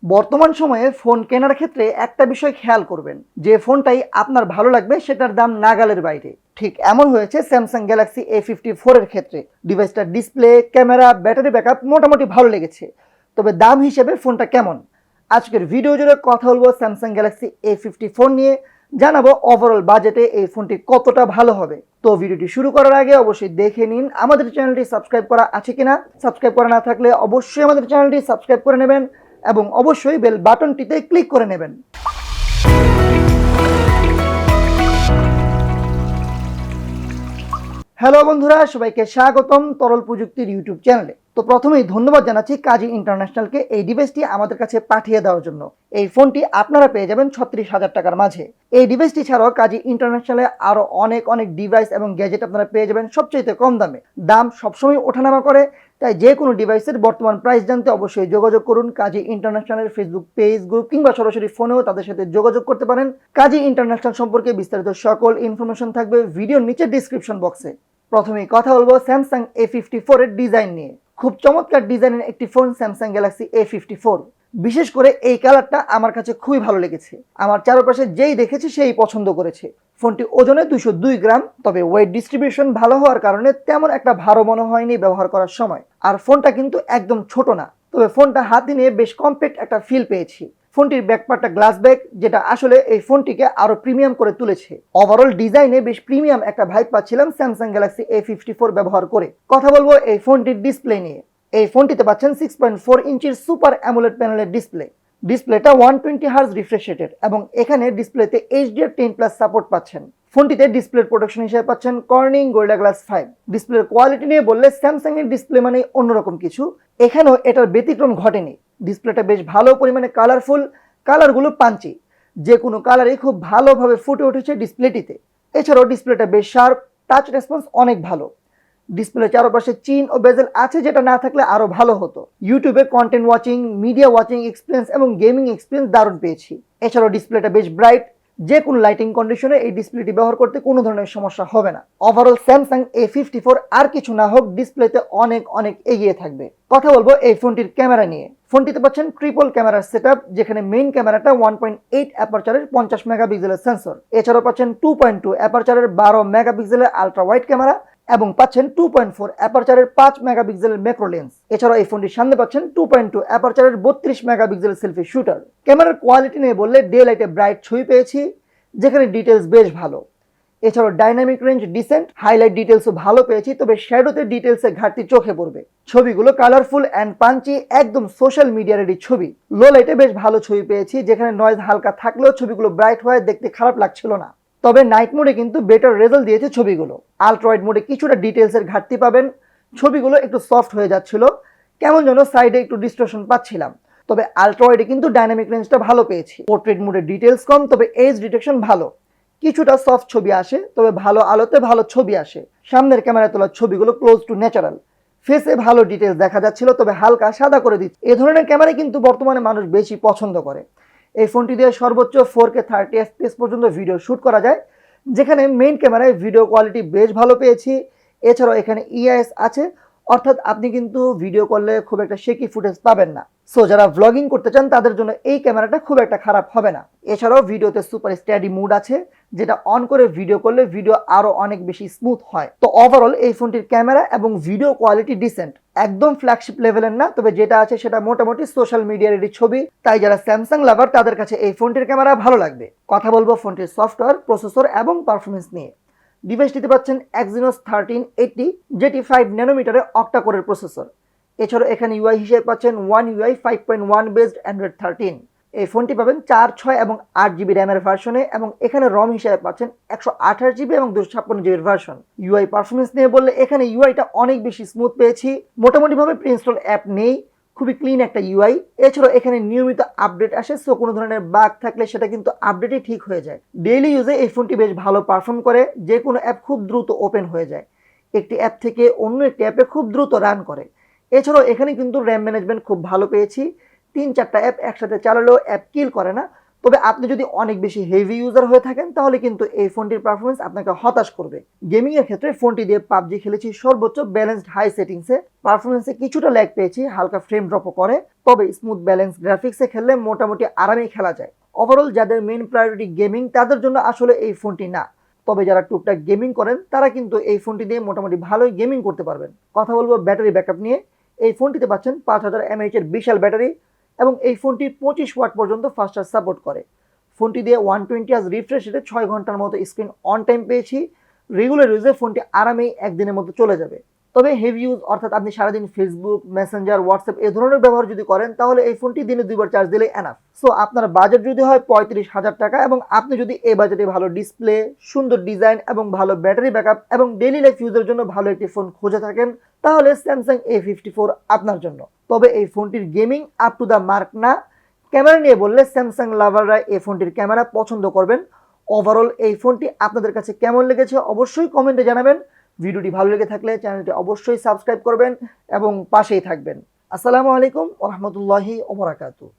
বর্তমান সময়ে ফোন কেনার ক্ষেত্রে একটা বিষয় খেয়াল করবেন, যে ফোনটাই আপনার ভালো লাগবে সেটার দাম নাগালের বাইরে। ঠিক এমন হয়েছে স্যামসাং গ্যালাক্সি A54 এর ক্ষেত্রে। ডিভাইসটার ডিসপ্লে, ক্যামেরা, ব্যাটারি ব্যাকআপ মোটামুটি ভালো লেগেছে, তবে দাম হিসেবে ফোনটা কেমন। আজকের ভিডিও জুড়ে কথা বলবো স্যামসাং গ্যালাক্সি A54 নিয়ে, জানাবো ওভারঅল বাজেটে এই ফোনটি কতটা ভালো হবে। তো ভিডিওটি শুরু করার আগে অবশ্যই দেখে নিন আমাদের চ্যানেলটি সাবস্ক্রাইব করা আছে কিনা। সাবস্ক্রাইব করা না থাকলে অবশ্যই আমাদের চ্যানেলটি সাবস্ক্রাইব করে নেবেন এবং অবশ্যই বেল বাটনটিতে ক্লিক করে নেবেন। হ্যালো বন্ধুরা, সবাইকে স্বাগতম তরল প্রযুক্তির ইউটিউব চ্যানেলে। তো প্রথমেই ধন্যবাদ জানাচ্ছি কাজী ইন্টারন্যাশনালকে এই ডিভাইসটি আমাদের কাছে পাঠিয়ে দেওয়ার জন্য। এই ফোনটি আপনারা পেয়ে যাবেন 36,000 টাকার মাঝে। এই ডিভাইসটি ছাড়াও কাজী ইন্টারন্যাশনালে আরও অনেক ডিভাইস এবং গ্যাজেট আপনারা পেয়ে যাবেন সবচেয়ে কম দামে। দাম সবসময় ওঠানামা করে, তাই যে কোনো ডিভাইসের বর্তমান প্রাইস জানতে অবশ্যই যোগাযোগ করুন কাজী ইন্টারন্যাশনালের ফেসবুক পেজ, গ্রুপ কিংবা সরাসরি ফোনেও তাদের সাথে যোগাযোগ করতে পারেন। কাজী ইন্টারন্যাশনাল সম্পর্কে বিস্তারিত সকল ইনফরমেশন থাকবে ভিডিওর নিচে ডিসক্রিপশন বক্সে। প্রথমেই কথা বলবো স্যামসাং A54 এর ডিজাইন নিয়ে। খুব চমৎকার ডিজাইনের একটি ফোন স্যামসাং গ্যালাক্সি A54। বিশেষ করে এই কালারটা আমার কাছে খুবই ভালো লেগেছে। আমার চারপাশে যেই দেখেছে সেই পছন্দ করেছে। ফোনটি ওজনে 202 গ্রাম, তবে ওয়েট ডিস্ট্রিবিউশন ভালো হওয়ার কারণে তেমন একটা ভারী মনে হয়নি ব্যবহার করার সময়। আর ফোনটা কিন্তু একদম ছোট না, তবে ফোনটা হাতে নিয়ে বেশ কম্প্যাক্ট একটা ফিল পেয়েছি। ফোনটির ব্যাকপার্টটা গ্লাস ব্যাক, যেটা আসলে এই ফোনটিকে আরো প্রিমিয়াম করে তুলেছে। ওভারঅল ডিজাইনে বেশ প্রিমিয়াম একটা ভাইব পাচ্ছিলাম স্যামসাং গ্যালাক্সি A54 ব্যবহার করে। কথা বলবো এই ফোনটির ডিসপ্লে নিয়ে। এই ফোনটিতে পাচ্ছেন 6.4 ইঞ্চির সুপার অ্যামোলেড প্যানেলের ডিসপ্লেটা 120 হার্জ রিফ্রেশ রেটের এবং এখানে ডিসপ্লেতে HDR10+ সাপোর্ট পাচ্ছেন। ফোনটিতে ডিসপ্লে প্রোটেকশন হিসেবে পাচ্ছেন কর্নিং গোরিলা গ্লাস 5। ডিসপ্লের কোয়ালিটি নিয়ে বললে স্যামসাং এর ডিসপ্লে মানে অন্যরকম কিছু, এখানেও এটার ব্যতিক্রম ঘটেনি। ডিসপ্লেটা বেশ ভালো পরিমাণে কালারফুল, কালারগুলো পাঞ্চি, যে কোনো কালারই খুব ভালোভাবে ফুটে উঠেছে ডিসপ্লেটিতে। এছাড়াও ডিসপ্লেটা বেশ শার্প, টাচ রেসপন্স অনেক ভালো। ডিসপ্লে চারপাশে চিন ও বেজেল আছে, যেটা না থাকলে আরো ভালো হতো। ইউটিউবে content watching, media watching experience এবং গেমিং এক্সপিরিয়েন্স দারুণ পেয়েছি। এছাড়াও ডিসপ্লেটা বেশ ব্রাইট, যে কোনো লাইটিং কন্ডিশনে এই ডিসপ্লেটি ব্যবহার করতে কোনো ধরনের সমস্যা হবে না। ওভারঅল স্যামসাং A54 আর কিছু না হোক ডিসপ্লেতে অনেক এগিয়ে থাকবে। কথা বলবো এই ফোনটির ক্যামেরা নিয়ে। ফোনটিতে পাচ্ছেন ট্রিপল ক্যামেরার সেটআপ, যেখানে মেইন ক্যামেরাটা 1.8 অ্যাপারচারের 50 মেগাপিক্সেলের সেন্সর। এছাড়াও পাচ্ছেন 2.2 অ্যাপারচারের 12 মেগাপিক্সেলের আলট্রা ওয়াইড ক্যামেরা এবং পাচ্ছেন 2.4 অ্যাপারচারের 5 মেগাপিক্সেলের ম্যাক্রো লেন্স। এছাড়াও এই ফোনটির সামনে পাচ্ছেন 2.2 অ্যাপারচারের 32 মেগাপিক্সেলের সেলফি শুটার। ক্যামেরার কোয়ালিটি নিয়ে বললে ডে লাইটে ব্রাইট ছবি পেয়েছি, যেখানে ডিটেলস বেশ ভালো। এছাড়াও ডাইনামিক রেঞ্জ ডিসেন্ট, হাইলাইট ডিটেলসও ভালো পেয়েছি, তবে শ্যাডোতে ডিটেলসের ঘাটতি চোখে পড়বে। ছবিগুলো কালারফুল অ্যান্ড পাঞ্চি, একদম সোশ্যাল মিডিয়া রেডি ছবি। লো লাইটে বেশ ভালো ছবি পেয়েছি, যেখানে নয়েজ হালকা থাকলেও ছবিগুলো ব্রাইট হয়ে দেখতে খারাপ লাগছিল না। তবে নাইট মোডে কিন্তু বেটার রেজাল্ট দিয়েছে ছবিগুলো। আলট্রাওয়াইড মোডে কিছুটা ডিটেলসের ঘাটতি পাবেন, ছবিগুলো একটু সফট হয়ে যাচ্ছিল, কেমন যেন সাইডে একটু ডিস্টরশন পাচ্ছিলাম। তবে আলট্রাওয়াইডে কিন্তু ডাইনামিক রেঞ্জটা ভালো পেয়েছি। পোর্ট্রেট মোডে ডিটেলস কম, তবে এজ ডিটেকশন ভালো। কিছুটা সফট ছবি আসে, তবে ভালো আলোতে ভালো ছবি আসে। সামনের ক্যামেরায় তোলা ছবিগুলো ক্লোজ টু ন্যাচারাল। ফেসে ভালো ডিটেলস দেখা যাচ্ছিল, তবে হালকা সাদা করে দিচ্ছে। এ ধরনের ক্যামেরা কিন্তু বর্তমানে মানুষ বেশি পছন্দ করে। এই ফোনটি দিয়ে সর্বোচ্চ 4K 30 FPS পর্যন্ত ভিডিও শ্যুট করা যায়, যেখানে মেইন ক্যামেরায় ভিডিও কোয়ালিটি বেশ ভালো পেয়েছি। এছাড়াও এখানে EIS আছে, অর্থাৎ আপনি কিন্তু ভিডিও করলে খুব একটা শেকি ফুটেজ পাবেন না। সো যারা ভ্লগিং করতে চান তাদের জন্য এই ক্যামেরাটা খুব একটা খারাপ হবে না। এছাড়াও ভিডিওতে সুপার স্টেডি মুড আছে, যেটা অন করে ভিডিও করলে ভিডিও আরো অনেক বেশি স্মুথ হয়। তো ওভারঅল এই ফোনটির ক্যামেরা এবং ভিডিও কোয়ালিটি ডিসেন্ট, একদম ফ্ল্যাগশিপ লেভেলের না, তবে যেটা আছে সেটা মোটামুটি সোশ্যাল মিডিয়া রেডি ছবি। তাই যারা স্যামসাং লাভার তাদের কাছে এই ফোনটির ক্যামেরা ভালো লাগবে। কথা বলবো ফোনটির সফটওয়্যার, প্রসেসর এবং পারফরমেন্স নিয়ে। ডিভাইসটিতে পাচ্ছেন Exynos 1380, যেটি 5 ন্যানোমিটারের অক্টা কোরের প্রসেসর। এছাড়াও এখানে ইউআই হিসেবে পাচ্ছেন One UI 5.1 বেসড অ্যান্ড্রয়েড 13। এই ফোনটি পাবেন 4, 6 এবং 8 জিবি র্যামের ভার্সনে, এবং এখানে রম হিসেবে পাচ্ছেন 128 জিবি এবং 256 জিবির ভার্সন। ইউআই পারফরমেন্স নিয়ে বললে এখানে ইউআইটা অনেক বেশি স্মুথ পেয়েছি, মোটামুটিভাবে প্রি ইনস্টল অ্যাপ নেই, খুবই ক্লিন একটা ইউআই। এছাড়াও এখানে নিয়মিত আপডেট আসে, সো কোনো ধরনের বাগ থাকলে সেটা কিন্তু আপডেটই ঠিক হয়ে যায়। ডেইলি ইউজে এই ফোনটি বেশ ভালো পারফর্ম করে, যে কোনো অ্যাপ খুব দ্রুত ওপেন হয়ে যায়, একটি অ্যাপ থেকে অন্য একটি অ্যাপে খুব দ্রুত রান করে। এছাড়াও এখানে কিন্তু র্যাম ম্যানেজমেন্ট খুব ভালো পেয়েছি, 3-4টা অ্যাপ একসাথে চালালেও অ্যাপ কিল করে না, তবে আপনি যদি অনেক বেশি হেভি ইউজার হয়ে থাকেন তাহলে কিন্তু এই ফোনটির পারফরমেন্স আপনাকে হতাশ করবে। গেমিং এর ক্ষেত্রে ফোনটি দিয়ে পাবজি খেলেছি সর্বোচ্চ ব্যালেন্সড হাই সেটিংসে, পারফরমেন্সে কিছুটা ল্যাগ পেয়েছি, হালকা ফ্রেম ড্রপও করে, তবে স্মুথ ব্যালেন্স গ্রাফিক্সে খেললে মোটামুটি আরামেই খেলা যায়। ওভারঅল যাদের মেইন প্রায়োরিটি গেমিং তাদের জন্য আসলে এই ফোনটি না, তবে যারা টুকটাক গেমিং করেন তারা কিন্তু এই ফোনটি দিয়ে মোটামুটি ভালোই গেমিং করতে পারবেন। কথা বলবো ব্যাটারি ব্যাকআপ নিয়ে। এই ফোনটিতে পাচ্ছেন 5000 mAh এর বিশাল ব্যাটারি এবং এই ফোনটি 25 ওয়াট পর্যন্ত ফাস্ট চার্জ সাপোর্ট করে। ফোনটি দিয়ে 120 Hz রিফ্রেশ রেটে 6 ঘন্টার মতো স্ক্রিন অন টাইম পেয়েছি। রেগুলার ইউজে ফোনটি আরামেই একদিনের মতো চলে যাবে। তবে হেভি ইউজ অর্থাৎ আপনি সারাদিন ফেসবুক, মেসেঞ্জার, হোয়াটসঅ্যাপ এই ধরনের ব্যবহার যদি করেন তাহলে এই ফোনটি দিনে 2বার চার্জ দিলেই এনাফ। সো আপনার বাজেট যদি হয় 35,000 টাকা এবং আপনি যদি এই বাজেটে ভালো ডিসপ্লে, সুন্দর ডিজাইন এবং ভালো ব্যাটারি ব্যাকআপ এবং ডেইলি লাইফ ইউজের জন্য ভালো একটি ফোন খুঁজে থাকেন তাহলে স্যামসাং A54 আপনার জন্য। তবে এই ফোনটির gaming up to the mark না। ক্যামেরা নিয়ে বললে স্যামসাং লাভাররা এই ফোনটির ক্যামেরা পছন্দ করবেন। ওভারঅল এই ফোনটি আপনাদের কাছে কেমন লেগেছে অবশ্যই কমেন্টে জানাবেন। ভিডিওটি ভালো লেগে থাকলে চ্যানেলটি অবশ্যই সাবস্ক্রাইব করবেন এবং পাশেই থাকবেন। আসসালামু আলাইকুম ওয়া রাহমাতুল্লাহি ওয়া বারাকাতুহু।